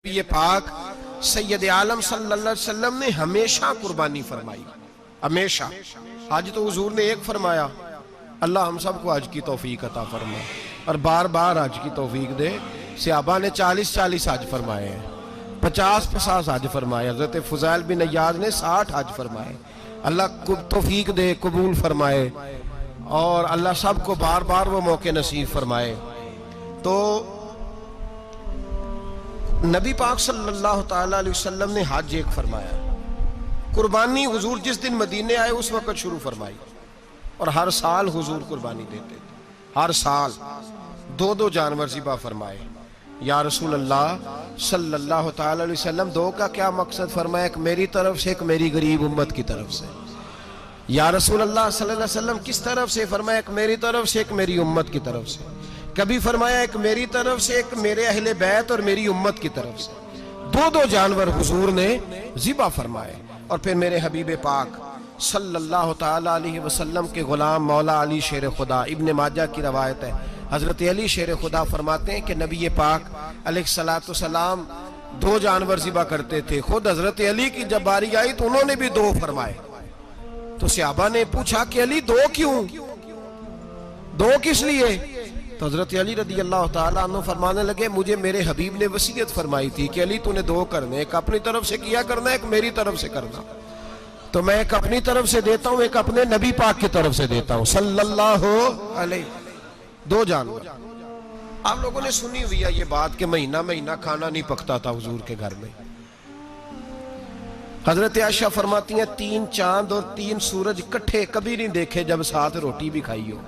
یہ پاک سید عالم صلی اللہ علیہ وسلم نے ہمیشہ قربانی فرمائی، ہمیشہ۔ آج تو حضور نے ایک فرمایا، اللہ ہم سب کو حج کی توفیق عطا فرمائے اور بار بار حج کی توفیق دے۔ صحابہ نے 40 حج فرمائے ہیں، 50 حج فرمائے، حضرت فضیل بن عیاض نے 60 حج فرمائے۔ اللہ کو توفیق دے، قبول فرمائے اور اللہ سب کو بار بار وہ موقع نصیب فرمائے۔ تو نبی پاک صلی اللہ تعالیٰ علیہ وسلم نے حج ایک فرمایا، قربانی حضور جس دن مدینے آئے اس وقت شروع فرمائی اور ہر سال حضور قربانی دیتے تھے، ہر سال 2 جانور ذبح فرمائے۔ یا رسول اللہ صلی اللہ تعالیٰ علیہ وسلم 2 کا کیا مقصد فرمایا؟ ایک میری طرف سے، ایک میری غریب امت کی طرف سے۔ یا رسول اللہ صلی اللہ علیہ وسلم کس طرف سے فرمایا؟ ایک میری طرف سے، ایک میری امت کی طرف سے۔ کبھی فرمایا ایک میری طرف سے، ایک میرے اہل بیت اور میری امت کی طرف سے۔ 2 جانور حضور نے ذبح فرمائے۔ اور پھر میرے حبیب پاک صلی اللہ تعالیٰ علیہ وسلم کے غلام مولا علی شیر خدا، ابن ماجہ کی روایت ہے، حضرت علی شیر خدا فرماتے ہیں کہ نبی پاک علیہ السلام 2 جانور ذبح کرتے تھے۔ خود حضرت علی کی جب باری آئی تو انہوں نے بھی 2 فرمائے۔ تو صحابہ نے پوچھا کہ علی 2 کیوں؟ 2 کس لیے؟ تو حضرت علی رضی اللہ تعالیٰ عنہ فرمانے لگے، مجھے میرے حبیب نے وصیت فرمائی تھی کہ علی تو نے 2 کرنے، ایک اپنی طرف سے کیا کرنا، ایک میری طرف سے کرنا۔ تو میں ایک اپنی طرف سے دیتا ہوں، ایک اپنے نبی پاک کی طرف سے دیتا ہوں صلی اللہ علیہ۔ 2 جانور۔ آپ لوگوں نے سنی ہوئی ہے یہ بات کہ مہینہ کھانا نہیں پکتا تھا حضور کے گھر میں۔ حضرت عائشہ فرماتی ہیں 3 چاند اور 3 سورج کٹھے کبھی نہیں دیکھے جب ساتھ روٹی بھی کھائی ہو،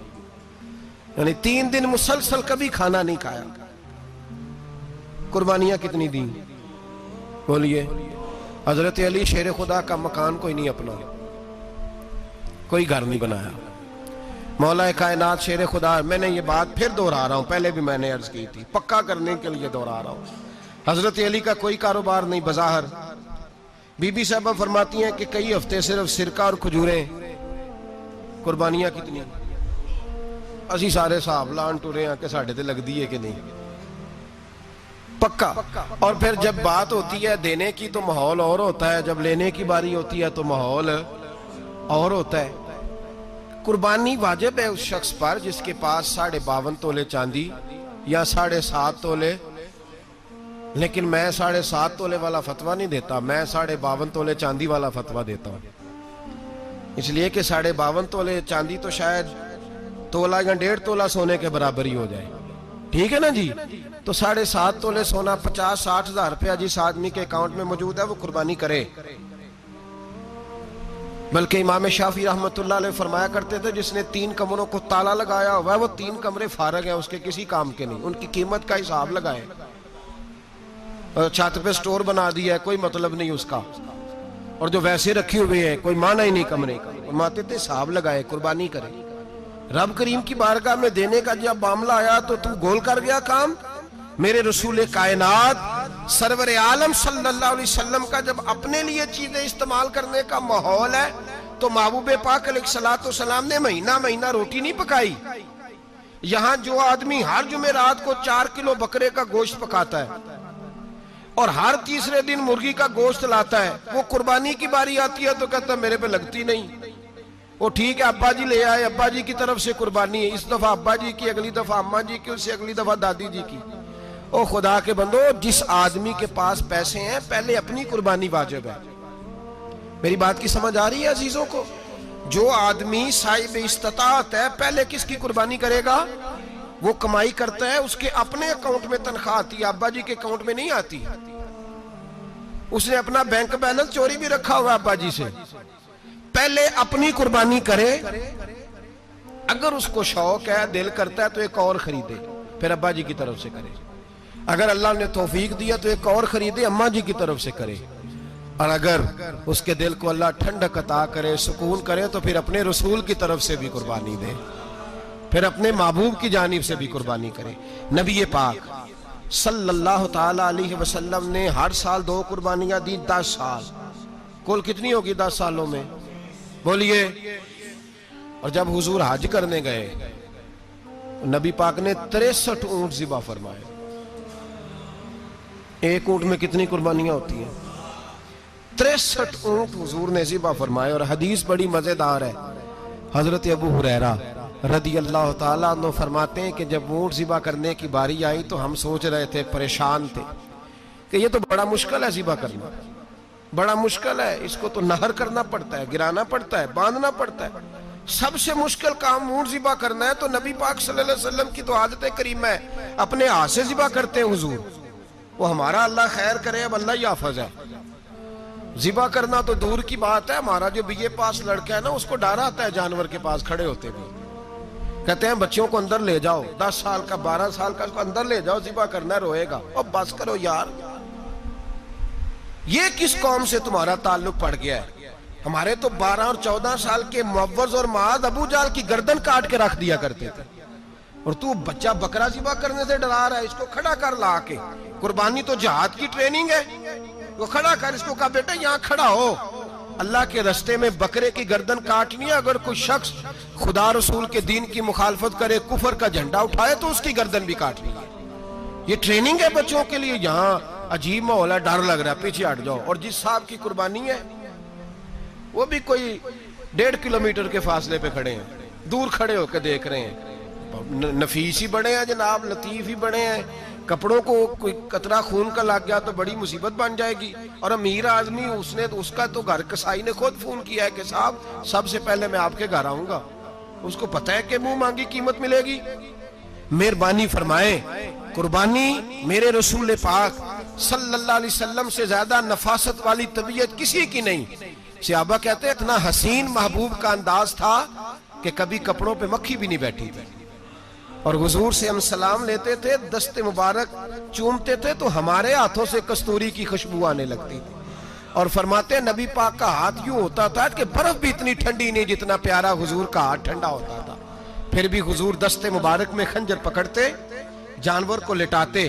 یعنی 3 دن مسلسل کبھی کھانا نہیں کھایا۔ قربانیاں کتنی دیں؟ بولیے۔ حضرت علی شیر خدا کا مکان کوئی نہیں اپنا، کوئی گھر نہیں بنایا۔ مولا کائنات شیر خدا، میں نے یہ بات پھر دہرا رہا ہوں، پہلے بھی میں نے عرض کی تھی، پکا کرنے کے لیے دہرا رہا ہوں۔ حضرت علی کا کوئی کاروبار نہیں بظاہر۔ بی بی صاحبہ فرماتی ہیں کہ کئی ہفتے صرف سرکہ اور کھجوریں۔ قربانیاں کتنی؟ اسی سارے صاحب لان ٹورے ہیں کہ ساڑھے تے لگ دیئے کہ نہیں، پکا۔ اور پھر جب بات ہوتی ہے دینے کی تو ماحول اور ہوتا ہے، جب لینے کی باری ہوتی ہے تو ماحول اور ہوتا ہے۔ قربانی واجب ہے اس شخص پر جس کے پاس 52.5 تولے چاندی یا 7.5 تولے، لیکن میں 7.5 تولے والا فتویٰ نہیں دیتا، میں 52.5 تولے چاندی والا فتویٰ دیتا ہوں۔ اس لیے کہ 52.5 تولے چاندی تو شاید تولہ یا 1.5 تولہ سونے کے برابر ہی ہو جائے، ٹھیک ہے نا جی؟ تو 7.5 تولے سونا 50-60 ہزار روپیہ جس آدمی کے اکاؤنٹ میں موجود ہے وہ قربانی کرے۔ بلکہ امام شافعی رحمۃ اللہ علیہ فرمایا کرتے تھے جس نے 3 کمروں کو تالا لگایا ہوا ہے وہ 3 کمرے فارغ ہیں، اس کے کسی کام کے نہیں، ان کی قیمت کا حساب لگائے۔ چھت پہ سٹور بنا دیا ہے، کوئی مطلب نہیں اس کا، اور جو ویسے رکھی ہوئے ہیں کوئی معنی ہی نہیں کمرے کا۔ فرماتے تھے حساب لگائے، قربانی کرے۔ رب کریم کی بارگاہ میں دینے کا جب معاملہ آیا تو گول کر گیا کام۔ میرے رسول کائنات سرور عالم صلی اللہ علیہ وسلم کا جب اپنے لیے چیزیں استعمال کرنے کا ماحول ہے تو محبوب پاک علیہ السلام نے مہینہ روٹی نہیں پکائی۔ یہاں جو آدمی ہر جمعرات کو 4 کلو بکرے کا گوشت پکاتا ہے اور ہر تیسرے دن مرغی کا گوشت لاتا ہے، وہ قربانی کی باری آتی ہے تو کہتا ہے میرے پہ لگتی نہیں۔ وہ ٹھیک ہے ابا جی لے آئے، ابا جی کی طرف سے قربانی ہے، اس دفعہ ابا جی کی، اگلی دفعہ اماں جی کی، اس سے اگلی دفعہ دادی جی کی۔ او خدا کے بندو، جس آدمی کے پاس پیسے ہیں پہلے اپنی قربانی واجب ہے۔ میری بات کی سمجھ آ رہی ہے عزیزوں کو؟ جو آدمی صاحب استطاعت ہے پہلے کس کی قربانی کرے گا؟ وہ کمائی کرتا ہے، اس کے اپنے اکاؤنٹ میں تنخواہ آتی ہے، ابا جی کے اکاؤنٹ میں نہیں آتی۔ اس نے اپنا بینک بیلنس چوری بھی رکھا ہوا ابا جی سے۔ پہلے اپنی قربانی کرے، اگر اس کو شوق ہے، دل کرتا ہے تو ایک اور خریدے، پھر ابا جی کی طرف سے کرے۔ اگر اللہ نے توفیق دیا تو ایک اور خریدے، اماں جی کی طرف سے کرے۔ اور اگر اس کے دل کو اللہ ٹھنڈک عطا کرے، سکون کرے تو پھر اپنے رسول کی طرف سے بھی قربانی دے، پھر اپنے محبوب کی جانب سے بھی قربانی کرے۔ نبی پاک صلی اللہ تعالیٰ علیہ وسلم نے ہر سال 2 قربانیاں دی، 10 سال۔ کل کتنی ہوگی 10 سالوں میں؟ بولیے۔ اور جب حضور حج کرنے گئے نبی پاک نے 63 اونٹ ذبح فرمائے۔ ایک اونٹ میں کتنی قربانیاں ہوتی ہیں؟ 63 اونٹ حضور نے ذبح فرمائے. اور حدیث بڑی مزیدار ہے. حضرت ابو ہریرہ رضی اللہ تعالیٰ عنہ فرماتے ہیں کہ جب اونٹ ذبح کرنے کی باری آئی تو ہم سوچ رہے تھے، پریشان تھے کہ یہ تو بڑا مشکل ہے ذبح کرنا، بڑا مشکل ہے، اس کو تو نہر کرنا پڑتا ہے، گرانا پڑتا ہے، باندھنا پڑتا ہے. سب سے مشکل کام اونٹ ذبح کرنا ہے. تو نبی پاک صلی اللہ علیہ وسلم کی تو عادت کریمہ ہے، اپنے ہاتھ سے ذبح کرتے ہیں حضور. وہ ہمارا اللہ خیر کرے، اب اللہ ہی حافظ ہے. ذبح کرنا تو دور کی بات ہے. ہمارا جو بی اے پاس لڑکا ہے نا، اس کو ڈر آتا ہے جانور کے پاس کھڑے ہوتے بھی. کہتے ہیں بچوں کو اندر لے جاؤ، 10 سال کا 12 سال کا، اس کو اندر لے جاؤ، ذبح کرنا ہے، روئے گا. اب بس کرو یار، یہ کس قوم سے تمہارا تعلق پڑ گیا ہے؟ ہمارے تو 12 اور 14 سال کے معوذ اور معاذ ابو جہل کی گردن کاٹ کے رکھ دیا کرتے تھے. اور تو بچہ بکرا ذبح کرنے سے ڈرا رہا ہے. اس کو کھڑا کر لا کے. قربانی تو جہاد کی ٹریننگ ہے. وہ کھڑا کر، اس کو کہا بیٹا یہاں کھڑا ہو، اللہ کے رستے میں بکرے کی گردن کاٹنی ہے. اگر کوئی شخص خدا رسول کے دین کی مخالفت کرے، کفر کا جھنڈا اٹھائے، تو اس کی گردن بھی کاٹنی ہے. یہ ٹریننگ ہے بچوں کے لیے. یہاں عجیب ماحول ہے، ڈر لگ رہا ہے، پیچھے ہٹ جاؤ. اور جس صاحب کی قربانی ہے وہ بھی کوئی 1.5 کلومیٹر کے فاصلے پہ کھڑے ہیں، دور کھڑے ہو کے دیکھ رہے ہیں. نفیس ہی بڑے ہیں جناب، لطیف ہی بڑے ہیں. کپڑوں کو کوئی قطرہ خون کا لگ گیا تو بڑی مصیبت بن جائے گی. اور امیر آدمی، اس کا تو گھر کسائی نے خود فون کیا ہے کہ صاحب سب سے پہلے میں آپ کے گھر آؤں گا. اس کو پتہ ہے کہ منہ مانگی قیمت ملے گی. مہربانی فرمائے، قربانی میرے رسول پاک صلی اللہ علیہ وسلم سے زیادہ نفاست والی طبیعت کسی کی نہیں. صحابہ کہتے ہیں اتنا حسین محبوب کا انداز تھا کہ کبھی کپڑوں پہ مکھی بھی نہیں بیٹھی تھی. اور حضور سے ہم سلام لیتے تھے، دست مبارک چومتے تھے تو ہمارے ہاتھوں سے کستوری کی خوشبو آنے لگتی تھی. اور فرماتے ہیں نبی پاک کا ہاتھ یوں ہوتا تھا کہ برف بھی اتنی ٹھنڈی نہیں جتنا پیارا حضور کا ہاتھ ٹھنڈا ہوتا تھا. پھر بھی حضور دست مبارک میں خنجر پکڑتے، جانور کو لٹاتے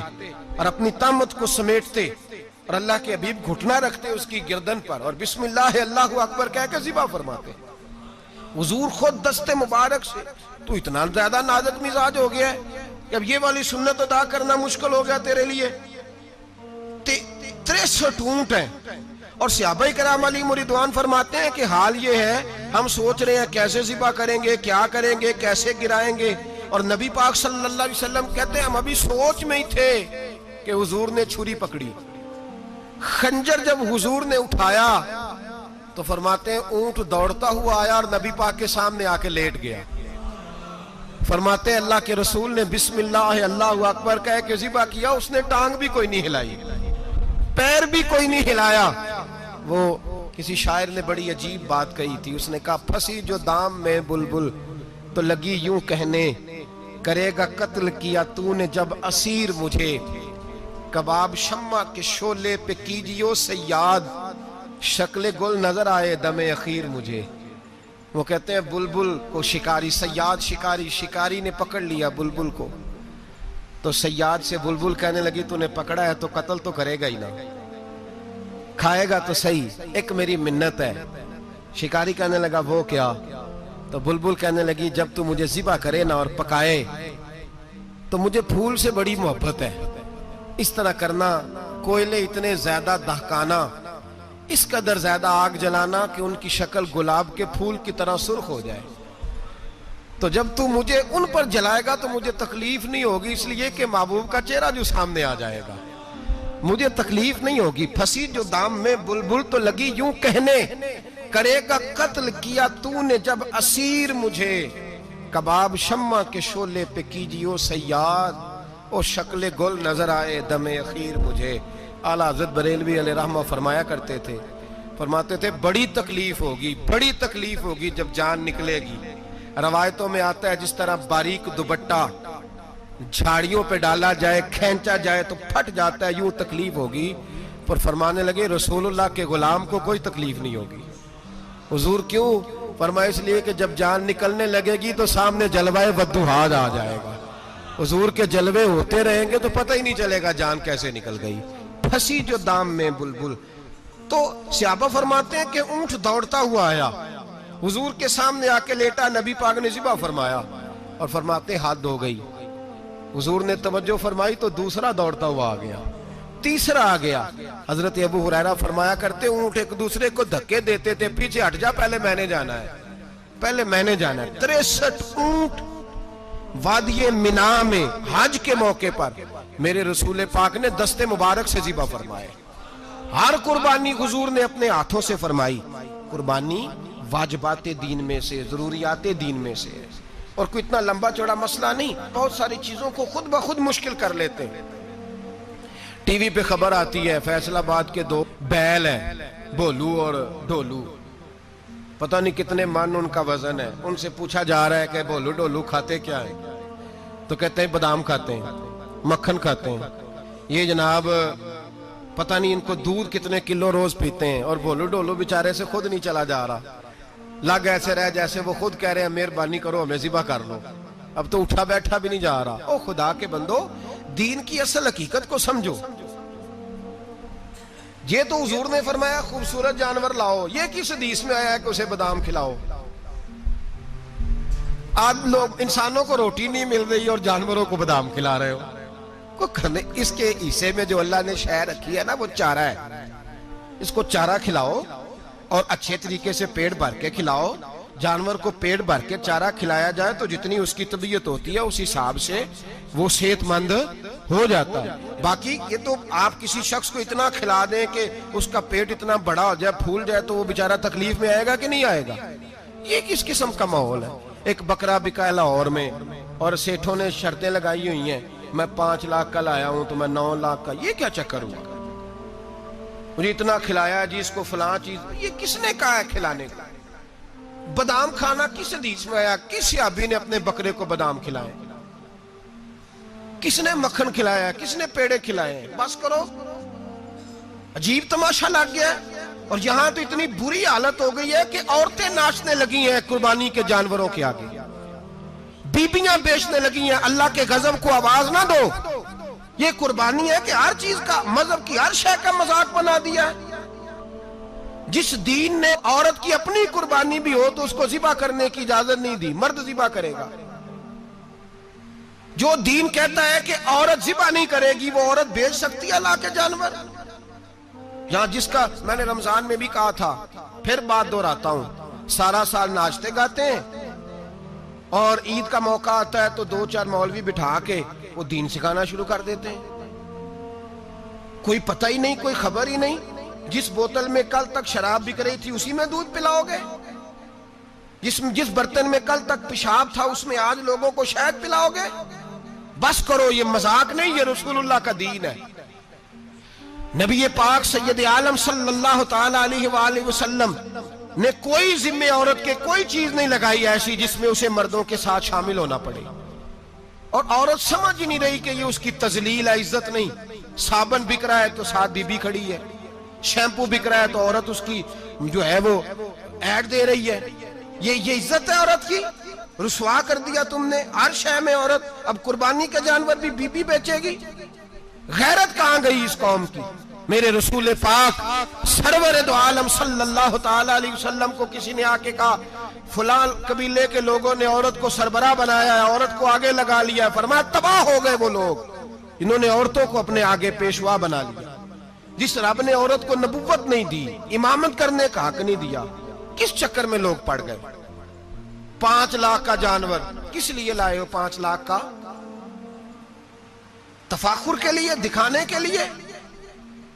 اور اپنی طامت کو سمیٹتے، اور اللہ کے حبیب گھٹنا رکھتے اس کی گردن پر، اور بسم اللہ اللہ اکبر کہہ کے ذبح فرماتے. حضور خود دست مبارک سے. تو اتنا زیادہ نازک مزاج ہو گیا ہے کہ اب یہ والی سنت ادا کرنا مشکل ہو گیا تیرے لیے. 63 اونٹ ہیں. اور صحابہ کرام علیہم رضوان فرماتے ہیں کہ حال یہ ہے، ہم سوچ رہے ہیں کیسے ذبح کریں گے، کیا کریں گے، کیسے گرائیں گے. اور نبی پاک صلی اللہ علیہ وسلم کہتے ہیں ہم ابھی سوچ میں ہی تھے کہ حضور نے چھری پکڑی. خنجر جب حضور نے اٹھایا تو فرماتے ہیں اونٹ دوڑتا ہوا آیا اور نبی پاک کے سامنے آ کے لیٹ گیا. فرماتے ہیں اللہ کے رسول نے بسم اللہ اللہ اکبر کہہ کے ذبح کیا. اس نے ٹانگ بھی کوئی نہیں ہلائی، پیر بھی کوئی نہیں ہلایا. وہ کسی شاعر نے بڑی عجیب بات کہی تھی. اس نے کہا پھنسی جو دام میں بلبل تو لگی یوں کہنے، کرے گا قتل کیا تو نے جب اسیر مجھے، کباب شمع کے شولے پہ کیجیو صیاد، شکل گل نظر آئے دم اخیر مجھے. وہ کہتے ہیں بلبل کو شکاری، صیاد شکاری نے پکڑ لیا بلبل کو. تو صیاد سے بلبل کہنے لگی تو نے پکڑا ہے تو قتل تو کرے گا ہی نا، کھائے گا تو صحیح، ایک میری منت ہے. شکاری کہنے لگا وہ کیا؟ تو بلبل کہنے لگی جب تو مجھے ذبح کرے نا اور پکائے تو مجھے پھول سے بڑی محبت ہے. اس طرح کرنا، کوئلے اتنے زیادہ دہکانا، اس قدر زیادہ آگ جلانا کہ ان کی شکل گلاب کے پھول کی طرح سرخ ہو جائے. تو جب تو مجھے ان پر جلائے گا تو مجھے تکلیف نہیں ہوگی، اس لیے کہ محبوب کا چہرہ جو سامنے آ جائے گا مجھے تکلیف نہیں ہوگی. پھنسی جو دام میں بلبل تو لگی یوں کہنے، کرے گا قتل کیا تو نے جب اسیر مجھے، کباب شمع کے شولے پہ کیجیو صیاد، او شکل گل نظر آئے دم اخیر مجھے. اعلیٰ حضرت بریلوی علیہ رحمہ فرمایا کرتے تھے، فرماتے تھے بڑی تکلیف ہوگی جب جان نکلے گی. روایتوں میں آتا ہے جس طرح باریک دوپٹہ جھاڑیوں پہ ڈالا جائے، کھینچا جائے تو پھٹ جاتا ہے، یوں تکلیف ہوگی. پر فرمانے لگے رسول اللہ کے غلام کو کوئی تکلیف نہیں ہوگی. حضور کیوں؟ فرمایا اس لیے کہ جب جان نکلنے لگے گی تو سامنے جلوہ والضحیٰ آ جائے گا. حضور کے جلوے ہوتے رہیں گے تو پتہ ہی نہیں چلے گا جان کیسے نکل گئی. پھنسی جو دام میں بلبل. تو صحابہ فرماتے ہیں کہ اونٹ دوڑتا ہوا آیا، حضور کے سامنے آ کے لیٹا، نبی پاک نے ذبح فرمایا اور فرماتے حد ہو گئی. حضور نے توجہ فرمائی تو دوسرا دوڑتا ہوا آ گیا. تیسرا آ گیا. حضرت ابو ہریرہ فرمایا کرتے اونٹ ایک دوسرے کو دھکے دیتے تھے, پیچھے ہٹ جا, پہلے میں نے جانا ہے, پہلے میں نے جانا ہے. 63 اونٹ وادی مینا میں حج کے موقع پر میرے رسول پاک نے دست مبارک سے ذبح فرمائے. ہر قربانی حضور نے اپنے ہاتھوں سے فرمائی. قربانی واجبات دین میں سے, ضروریات دین میں سے, اور کوئی اتنا لمبا چوڑا مسئلہ نہیں. بہت ساری چیزوں کو خود بخود مشکل کر لیتے ہیں. ٹی وی پہ خبر آتی ہے فیصل آباد کے 2 بیل ہیں, بولو اور ڈولو, پتہ نہیں کتنے من ان کا وزن ہے. ان سے پوچھا جا رہا ہے کہ بولو ڈولو کھاتے کیا ہیں, تو کہتے ہیں بادام کھاتے ہیں, مکھن کھاتے ہیں. یہ جناب پتہ نہیں ان کو دودھ کتنے کلو روز پیتے ہیں, اور بولو ڈولو بیچارے سے خود نہیں چلا جا رہا. لگ ایسے رہ جیسے وہ خود کہہ رہے ہیں مہربانی کرو ہمیں ذبح کر لو, اب تو اٹھا بیٹھا بھی نہیں جا رہا. او خدا کے بندو, دین کی اصل حقیقت کو سمجھو. یہ تو حضور نے فرمایا خوبصورت جانور لاؤ, یہ کس حدیث میں آیا ہے کہ اسے بادام کھلاؤ؟ آج لوگ انسانوں کو روٹی نہیں مل رہی اور جانوروں کو بادام کھلا رہے ہو. کو کرنے اس کے حصے میں جو اللہ نے شے رکھی ہے نا وہ چارہ ہے. اس کو چارہ کھلاؤ اور اچھے طریقے سے پیٹ بھر کے کھلاؤ. جانور کو پیٹ بھر کے چارہ کھلایا جائے تو جتنی اس کی طبیعت ہوتی ہے اس حساب سے وہ صحت مند ہو جاتا ہے. باقی یہ تو آپ کسی شخص کو اتنا کھلا دیں کہ اس کا پیٹ اتنا بڑا ہو جائے, پھول جائے, تو وہ بیچارہ تکلیف میں آئے گا کہ نہیں آئے گا؟ یہ کس قسم کا ماحول ہے؟ ایک بکرا بکا لاہور میں اور سیٹھوں نے شرطیں لگائی ہوئی ہیں, میں 5 لاکھ کا لایا ہوں تو میں 9 لاکھ کا. یہ کیا چکر ہوا؟ مجھے اتنا کھلایا جی اس کو فلاں چیز. یہ کس نے کہا ہے کھلانے کا؟ بادام کھانا کس حدیث میں آیا؟ کس صحابی نے اپنے بکرے کو بادام کھلائے؟ کس نے مکھن کھلایا؟ کس نے پیڑے کھلائے؟ بس کرو, عجیب تماشا لگ گیا ہے. اور یہاں تو اتنی بری حالت ہو گئی ہے کہ عورتیں ناچنے لگی ہیں قربانی کے جانوروں کے آگے, بیبیاں بیچنے لگی ہیں. اللہ کے غضب کو آواز نہ دو. یہ قربانی ہے کہ ہر چیز کا, مذہب کی ہر شے کا مذاق بنا دیا ہے. جس دین نے عورت کی اپنی قربانی بھی ہو تو اس کو ذبح کرنے کی اجازت نہیں دی, مرد ذبح کرے گا. جو دین کہتا ہے کہ عورت ذبح نہیں کرے گی, وہ عورت بیچ سکتی ہے اللہ کے جانور. یہاں جس کا میں نے رمضان میں بھی کہا تھا, پھر بات دہراتا ہوں, سارا سال ناچتے گاتے ہیں اور عید کا موقع آتا ہے تو 2-4 مولوی بٹھا کے وہ دین سکھانا شروع کر دیتے ہیں. کوئی پتہ ہی نہیں, کوئی خبر ہی نہیں. جس بوتل میں کل تک شراب بک رہی تھی اسی میں دودھ پلاؤ گے؟ جس برتن میں کل تک پیشاب تھا اس میں آج لوگوں کو شہد پلاؤ گے؟ بس کرو, یہ مذاق نہیں, یہ رسول اللہ کا دین ہے. نبی پاک سید عالم صلی اللہ تعالی علیہ وآلہ وسلم نے کوئی ذمہ عورت کے کوئی چیز نہیں لگائی ایسی جس میں اسے مردوں کے ساتھ شامل ہونا پڑے. اور عورت سمجھ ہی نہیں رہی کہ یہ اس کی تذلیل ہے, عزت نہیں. صابن بک رہا ہے تو ساتھ بی بی کھڑی ہے, شیمپو بک رہا ہے تو عورت اس کی جو ہے وہ ایڈ دے رہی ہے. یہ عزت ہے عورت کی؟ رسوا کر دیا تم نے ہر شے میں عورت. اب قربانی کا جانور بھی بی بی بیچے گی؟ غیرت کہاں گئی اس قوم کی؟ میرے رسول پاک سرور دو عالم صلی اللہ تعالی علیہ وسلم کو کسی نے آ کے کہا فلاں قبیلے کے لوگوں نے عورت کو سربراہ بنایا ہے, عورت کو آگے لگا لیا ہے. فرمایا تباہ ہو گئے وہ لوگ, انہوں نے عورتوں کو اپنے آگے پیشوا بنا لیا. جس رب نے عورت کو نبوت نہیں دی, امامت کرنے کا حق نہیں دیا, کس چکر میں لوگ پڑ گئے؟ 5 لاکھ کا جانور کس لیے لائے ہو؟ 5 لاکھ کا تفاخر کے لیے, دکھانے کے لیے؟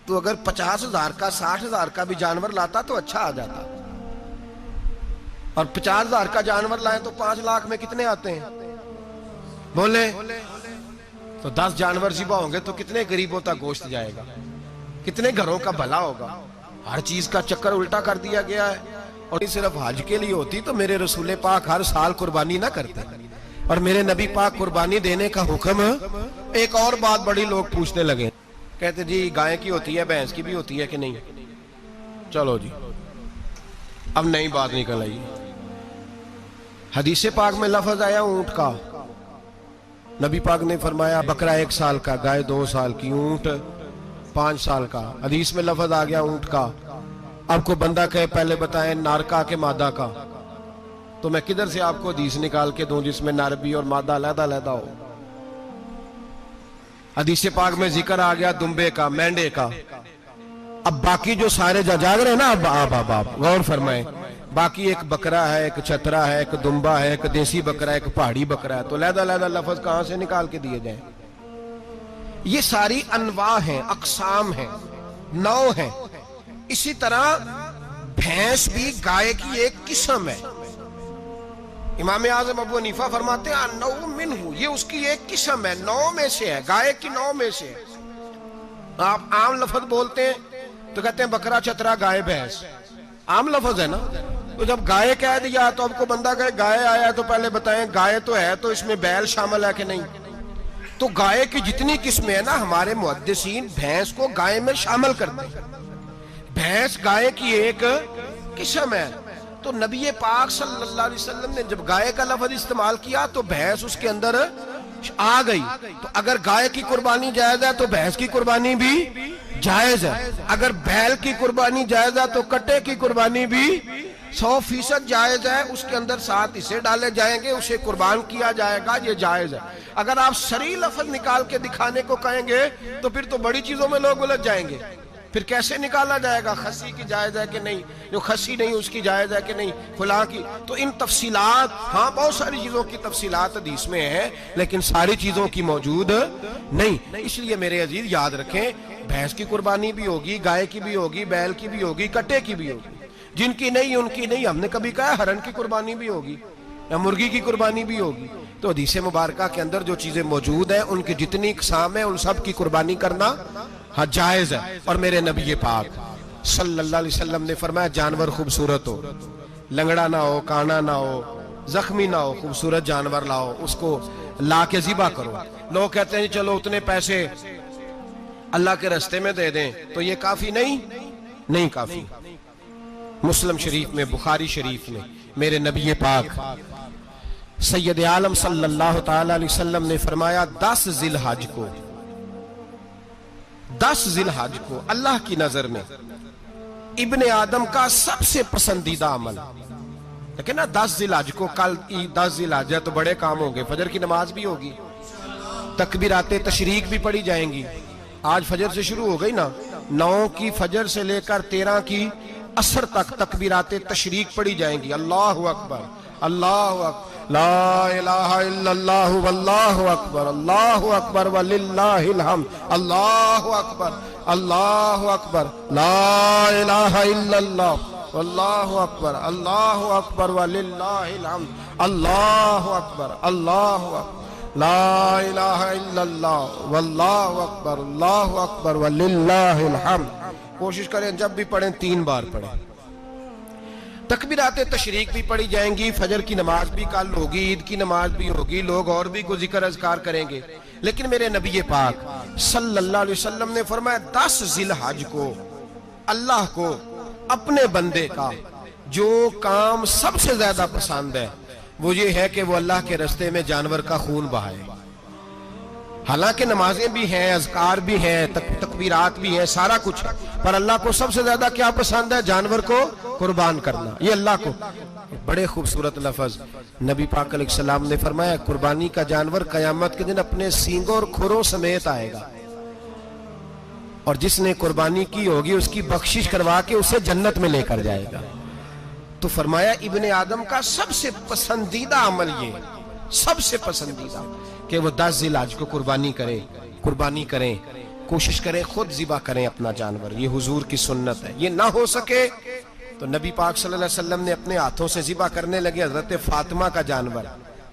تو اگر 50,000 کا 60,000 کا بھی جانور لاتا تو اچھا آ جاتا. اور 50,000 کا جانور لائیں تو 5 لاکھ میں کتنے آتے ہیں بولے؟ تو 10 جانور ذبح ہوں گے تو کتنے غریبوں تک گوشت جائے گا, کتنے گھروں کا بھلا ہوگا. ہر چیز کا چکر الٹا کر دیا گیا ہے. اور صرف حج کے لیے ہوتی تو میرے رسول پاک ہر سال قربانی نہ کرتے, اور میرے نبی پاک قربانی دینے کا حکم. ایک اور بات بڑی لوگ پوچھنے لگے, کہتے جی گائے کی ہوتی ہے, بھینس کی بھی ہوتی ہے کہ نہیں؟ چلو جی اب نئی بات نکل آئی. حدیث پاک میں لفظ آیا اونٹ کا, نبی پاک نے فرمایا بکرا 1 سال کا, گائے 2 سال کی, اونٹ 5 سال کا. حدیث میں لفظ آ گیا اونٹ کا. آپ کو بندہ کہے پہلے بتائیں نر کا کہ مادہ کا, تو میں کدھر سے آپ کو حدیث نکال کے دوں جس میں نر بھی اور مادہ علیحدہ علیحدہ ہو؟ حدیث پاک میں ذکر آ گیا دمبے کا، مینڈے کا. اب باقی جو سارے جاگ رہے ہیں نا، اب غور فرمائیں، باقی ایک بکرا ہے، ایک چھترا ہے، ایک دمبا ہے، ایک دیسی بکرا ہے، ایک پہاڑی بکرا ہے، تو علیحدہ لفظ کہاں سے نکال کے دیے جائیں؟ یہ ساری انواع ہیں، اقسام ہیں، نوع ہیں. اسی طرح بھینس بھی گائے کی ایک قسم ہے. امام اعظم ابو حنیفہ فرماتے ہیں نوع منہ، یہ اس کی ایک قسم ہے، نوع میں سے ہے، گائے کی نوع میں سے. آپ عام لفظ بولتے ہیں تو کہتے ہیں بکرا، چھترا، گائے، بھینس، عام لفظ ہے نا. تو جب گائے کہہ دیا تو اب کو بندہ کہے گائے آیا تو پہلے بتائیں گائے تو ہے تو اس میں بیل شامل ہے کہ نہیں؟ تو گائے کی جتنی قسمیں ہیں نا، ہمارے محدثین بھینس کو گائے میں شامل کرتے ہیں. بھینس گائے کی ایک قسم ہے. تو نبی پاک صلی اللہ علیہ وسلم نے جب گائے کا لفظ استعمال کیا تو بھینس اس کے اندر آ گئی. تو اگر گائے کی قربانی جائز ہے تو بھینس کی قربانی بھی جائز ہے. اگر بیل کی قربانی جائز ہے تو کٹے کی قربانی بھی 100% جائز ہے. اس کے اندر 7 حصے ڈالے جائیں گے، اسے قربان کیا جائے گا، یہ جائز ہے. اگر آپ صریح لفظ نکال کے دکھانے کو کہیں گے تو پھر تو بڑی چیزوں میں لوگ الجھ جائیں گے. پھر کیسے نکالا جائے گا خسی کی جائز ہے کہ نہیں، جو خسی نہیں اس کی جائز ہے کہ نہیں، فلاں کی. تو ان تفصیلات، ہاں بہت ساری چیزوں کی تفصیلات حدیث میں ہیں لیکن ساری چیزوں کی موجود نہیں. اس لیے میرے عزیز یاد رکھیں، بھینس کی قربانی بھی ہوگی، گائے کی بھی ہوگی، بیل کی بھی ہوگی، کٹے کی بھی ہوگی. جن کی نہیں ان کی نہیں. ہم نے کبھی کہا ہرن کی قربانی بھی ہوگی یا مرغی کی قربانی بھی ہوگی. تو حدیث مبارکہ کے اندر جو چیزیں موجود ہیں ان کی جتنی اقسام ہیں ان سب کی قربانی کرنا ہاں جائز ہے. اور میرے نبی پاک صلی اللہ علیہ وسلم نے فرمایا جانور خوبصورت ہو، لنگڑا نہ ہو، کانا نہ ہو، زخمی نہ ہو، خوبصورت جانور لاؤ، اس کو لا کے ذبح کرو. لوگ کہتے ہیں چلو اتنے پیسے اللہ کے راستے میں دے دیں، تو یہ کافی نہیں کافی. مسلم شریف میں، بخاری شریف میں میرے نبی پاک سید عالم صلی اللہ تعالی علیہ وسلم نے فرمایا 10 ذی الحج کو اللہ کی نظر میں ابن آدم کا سب سے پسندیدہ عمل. لیکن نا 10 ذی الحج کو، کل 10 ذی الحج ہے تو بڑے کام ہوں گے. فجر کی نماز بھی ہوگی، تکبیرات تشریق بھی پڑھی جائیں گی. آج فجر سے شروع ہو گئی نا، 9 کی فجر سے لے کر 13 کی عصر تک تکبیرات تشریق پڑھی جائیں گی. اللہ اکبر، اللہ اکبر، لا الہ الا اللہ واللہ اکبر، اللہ اکبر وللہ الحمد، اللہ اکبر، اللہ اکبر، لا الہ الا اللہ واللہ اکبر، اللہ اکبر وللہ الحمد، اللہ اکبر، اللہ اکبر، لا الہ الا اللہ واللہ اکبر، اللہ اکبر وللہ الحمد. کوشش کریں جب بھی پڑھیں 3 بار پڑھیں. تکبیرات تشریق بھی پڑھی جائیں گی، فجر کی نماز بھی کل ہوگی، عید کی نماز بھی ہوگی، لوگ اور بھی کوئی ذکر اذکار کریں گے. لیکن میرے نبی پاک صلی اللہ علیہ وسلم نے فرمایا 10 ذی الحج کو اللہ کو اپنے بندے کا جو کام سب سے زیادہ پسند ہے وہ یہ ہے کہ وہ اللہ کے راستے میں جانور کا خون بہائے. حالانکہ نمازیں بھی ہیں، اذکار بھی ہیں، تکبیرات بھی ہیں، سارا کچھ ہے، پر اللہ کو سب سے زیادہ کیا پسند ہے؟ جانور کو قربان کرنا. یہ اللہ کو بڑے خوبصورت لفظ نبی پاک علیہ السلام نے فرمایا قربانی کا جانور قیامت کے دن اپنے سینگوں اور کھروں سمیت آئے گا، اور جس نے قربانی کی ہوگی اس کی بخشش کروا کے اسے جنت میں لے کر جائے گا. تو فرمایا ابن آدم کا سب سے پسندیدہ عمل یہ، سب سے پسندیدہ، کہ وہ 10 ذی الحج کو قربانی کریں، کوشش کریں خود ذبح کریں اپنا جانور. یہ حضور کی سنت ہے. یہ نہ ہو سکے تو نبی پاک صلی اللہ علیہ وسلم نے اپنے ہاتھوں سے ذبح کرنے لگے حضرت فاطمہ کا جانور.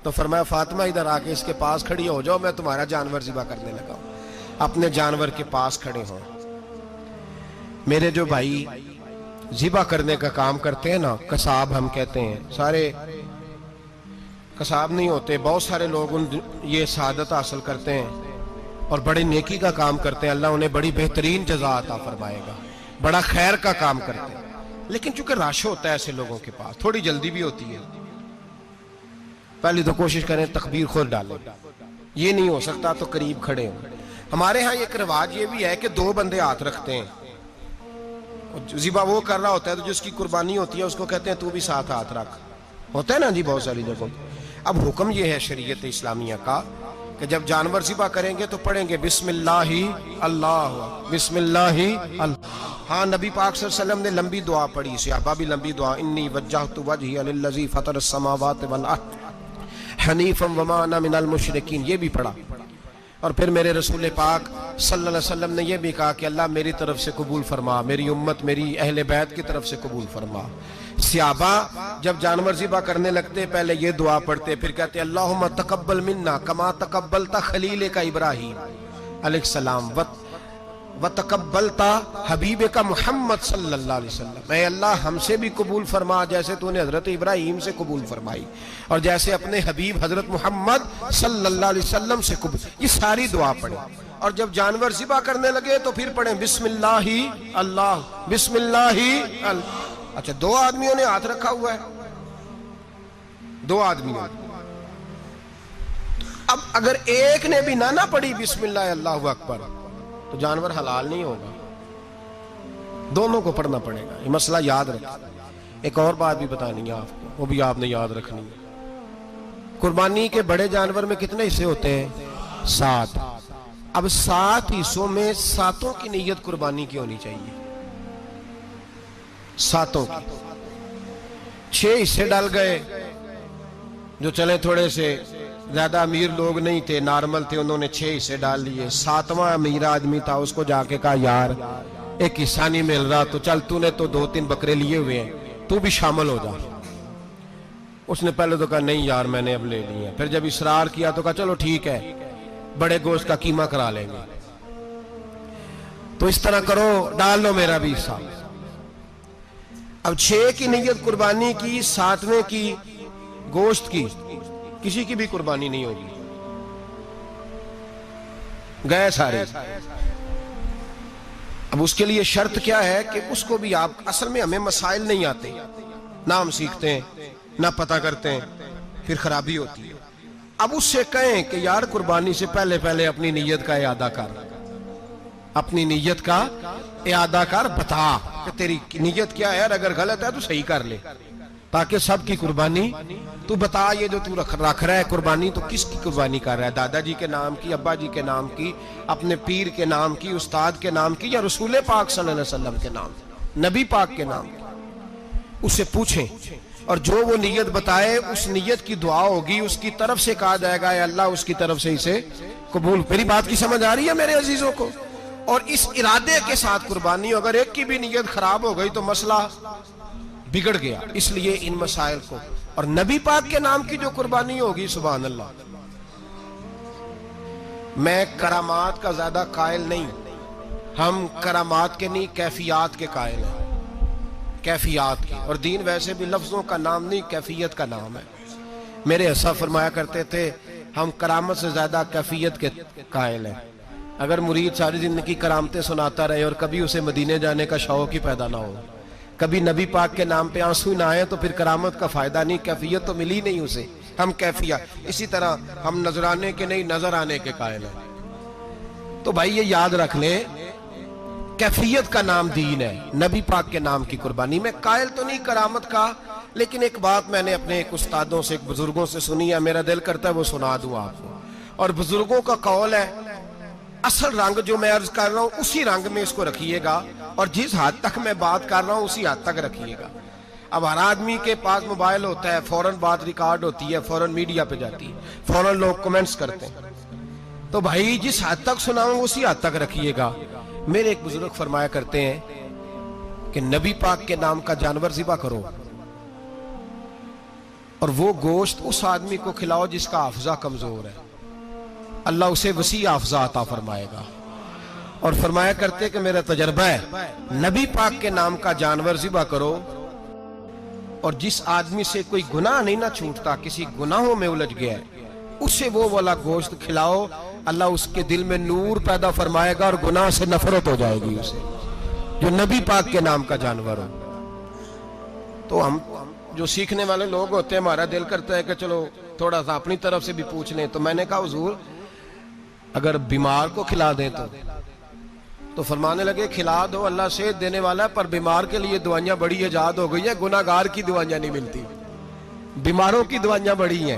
تو فرمایا فاطمہ ادھر آ کے اس کے پاس کھڑی ہو جاؤ، میں تمہارا جانور ذبح کرنے لگا ہوں. اپنے جانور کے پاس کھڑے ہوں. میرے جو بھائی ذبح کرنے کا کام کرتے ہیں نا، قصاب ہم کہتے ہیں، سارے قصاب نہیں ہوتے، بہت سارے لوگ یہ سعادت حاصل کرتے ہیں اور بڑے نیکی کا کام کرتے ہیں. اللہ انہیں بڑی بہترین جزا عطا فرمائے گا، بڑا خیر کا کام کرتے ہیں. لیکن چونکہ رش ہوتا ہے ایسے لوگوں کے پاس، تھوڑی جلدی بھی ہوتی ہے. پہلی تو کوشش کریں تکبیر خود ڈالیں، یہ نہیں ہو سکتا تو قریب کھڑے ہوں. ہمارے ہاں ایک رواج یہ بھی ہے کہ 2 بندے ہاتھ رکھتے ہیں. ذبح وہ کر رہا ہوتا ہے تو جس کی قربانی ہوتی ہے اس کو کہتے ہیں تو بھی ساتھ ہاتھ رکھ. ہوتا ہے نا جی بہت ساری جگہوں. اب حکم یہ ہے شریعت اسلامیہ کا کہ جب جانور ذبح کریں گے تو پڑھیں گے بسم اللہ اللہ بسم اللہ اللہ۔ ہاں نبی پاک صلی اللہ علیہ وسلم نے لمبی دعا پڑھی، صحابہ بھی لمبی دعا، انی وجہت وجہی للذی فطر السماوات والارض حنیفا وما انا من المشرکین، یہ بھی پڑھا۔ اور پھر میرے رسول پاک صلی اللہ علیہ وسلم نے یہ بھی کہا کہ اللہ میری طرف سے قبول فرما، میری امت میری اہل بیت کی طرف سے قبول فرما۔ صحابہ جب جانور ذبح کرنے لگتے پہلے یہ دعا پڑھتے، پھر کہتے اللہم تقبل منا کما تقبلتا خلیل کا ابراہیم علیہ السلام وتقبلتا حبیب کا محمد صلی اللہ علیہ وسلم، اے اللہ ہم سے بھی قبول فرما جیسے تو نے حضرت ابراہیم سے قبول فرمائی اور جیسے اپنے حبیب حضرت محمد صلی اللہ علیہ وسلم سے قبول۔ یہ ساری دعا پڑھیں، اور جب جانور ذبح کرنے لگے تو پھر پڑھیں بسم اللہ اللہ بسم اللہ اللہ۔ اچھا دو آدمیوں نے ہاتھ رکھا ہوا ہے، دو آدمیوں، اب اگر ایک نے بھی نہ پڑھی بسم اللہ اللہ اکبر تو جانور حلال نہیں ہوگا، دونوں کو پڑھنا پڑے گا۔ یہ مسئلہ یاد رکھیں۔ ایک اور بات بھی بتانی ہے آپ کو، وہ بھی آپ نے یاد رکھنی ہے۔ قربانی کے بڑے جانور میں کتنے حصے ہوتے ہیں؟ 7۔ اب 7 حصوں میں 7 کی نیت قربانی کی ہونی چاہیے، 7 کی۔ 6 حصے ڈال گئے، جو چلے تھوڑے سے زیادہ امیر لوگ نہیں تھے، نارمل تھے، انہوں نے 6 حصے ڈال لیے۔ 7واں امیر آدمی تھا، اس کو جا کے کہا یار ایک حصہ نہیں مل رہا تو چل تو نے تو 2-3 بکرے لیے ہوئے ہیں تو بھی شامل ہو جا۔ اس نے پہلے تو کہا نہیں یار میں نے اب لے لی ہے، پھر جب اصرار کیا تو کہا چلو ٹھیک ہے بڑے گوشت کا قیمہ کرا لیں گے۔ تو اس طرح کرو، ڈال لو میرا بھی حصہ۔ اب 6 کی نیت قربانی کی، 7ویں کی گوشت کی، کسی کی بھی قربانی نہیں ہوگی، گئے سارے۔ اب اس کے لیے شرط کیا ہے کہ اس کو بھی آپ، اصل میں ہمیں مسائل نہیں آتے، نہ ہم سیکھتے ہیں نہ پتہ کرتے ہیں، پھر خرابی ہوتی ہے۔ اب اس سے کہیں کہ یار قربانی سے پہلے اپنی نیت کا اعادہ کر، اپنی نیت کا اعادہ کر، بتا کہ تیری نیت کیا ہے، اور اگر غلط ہے تو صحیح کر لے، تاکہ سب کی قربانی تو بتا۔ یہ جو تو رکھ رہا ہے قربانی تو کس کی قربانی کر رہا ہے؟ دادا جی کے نام کی، ابا جی کے نام کی، اپنے پیر کے نام کی، استاد کے نام کی، یا رسول پاک صلی اللہ علیہ وسلم کے نام، نبی پاک کے نام کی؟ اسے پوچھیں، اور جو وہ نیت بتائے اس نیت کی دعا ہوگی، اس کی طرف سے کہا جائے گا اے اللہ اس کی طرف سے اسے قبول۔ میری بات کی سمجھ آ رہی ہے میرے عزیزوں کو؟ اور اس ارادے کے ساتھ قربانی، اگر ایک کی بھی نیت خراب ہو گئی تو مسئلہ بگڑ گیا۔ اس لیے ان مسائل کو، اور نبی پاک کے نام کی جو قربانی ہوگی، سبحان اللہ، میں کرامات کا زیادہ قائل نہیں، ہم کرامات کے نہیں کیفیات کے قائل ہیں، کیفیات کی۔ اور دین ویسے بھی لفظوں کا نام نہیں کیفیت کا نام ہے۔ میرے اسلاف فرمایا کرتے تھے ہم کرامت سے زیادہ کیفیت کے قائل ہیں۔ اگر مرید ساری زندگی کرامتیں سناتا رہے اور کبھی اسے مدینے جانے کا شوق ہی پیدا نہ ہو، کبھی نبی پاک کے نام پہ آنسو نہ آئے، تو پھر کرامت کا فائدہ نہیں، کیفیت تو ملی نہیں اسے۔ ہم کیفیت، اسی طرح ہم نظرانے کے نہیں نظر آنے کے قائل ہیں۔ تو بھائی یہ یاد رکھ لیں، کیفیت کا نام دین ہے، نبی پاک کے نام کی قربانی۔ میں قائل تو نہیں کرامت کا، لیکن ایک بات میں نے اپنے ایک استادوں سے، ایک بزرگوں سے سنی ہے، میرا دل کرتا ہے وہ سنا دوں آپ کو۔ اور بزرگوں کا قول ہے اصل رنگ جو میں عرض کر رہا ہوں اسی رنگ میں اس کو رکھیے گا، اور جس حد تک میں بات کر رہا ہوں اسی حد تک رکھیے گا۔ اب ہر آدمی کے پاس موبائل ہوتا ہے، فوراً بات ریکارڈ ہوتی ہے، فوراً میڈیا پہ جاتی ہے، فوراً لوگ کمنٹس کرتے ہیں۔ تو بھائی جس حد تک سناؤں اسی حد تک رکھیے گا۔ میرے ایک بزرگ فرمایا کرتے ہیں کہ نبی پاک کے نام کا جانور ذبح کرو، اور وہ گوشت اس آدمی کو کھلاؤ جس کا حافظہ کمزور ہے، اللہ اسے وسیع حافظہ عطا فرمائے گا۔ اور فرمایا کرتے کہ میرا تجربہ ہے، نبی پاک کے نام کا جانور ذبح کرو، اور جس آدمی سے کوئی گناہ نہیں نہ چھوٹتا، کسی گناہوں میں الجھ گیا ہے، اسے وہ والا گوشت کھلاؤ، اللہ اس کے دل میں نور پیدا فرمائے گا اور گناہ سے نفرت ہو جائے گی اسے، جو نبی پاک کے نام کا جانور ہو۔ تو ہم جو سیکھنے والے لوگ ہوتے ہیں، ہمارا دل کرتا ہے کہ چلو تھوڑا سا اپنی طرف سے بھی پوچھ لیں۔ تو میں نے کہا حضور اگر بیمار کو کھلا دیں تو فرمانے لگے کھلا دو، اللہ صحت دینے والا ہے، پر بیمار کے لیے دوائیاں بڑی ایجاد ہو گئی ہیں، گناہگار کی دوائیاں نہیں ملتی، بیماروں کی دوائیاں بڑی ہیں۔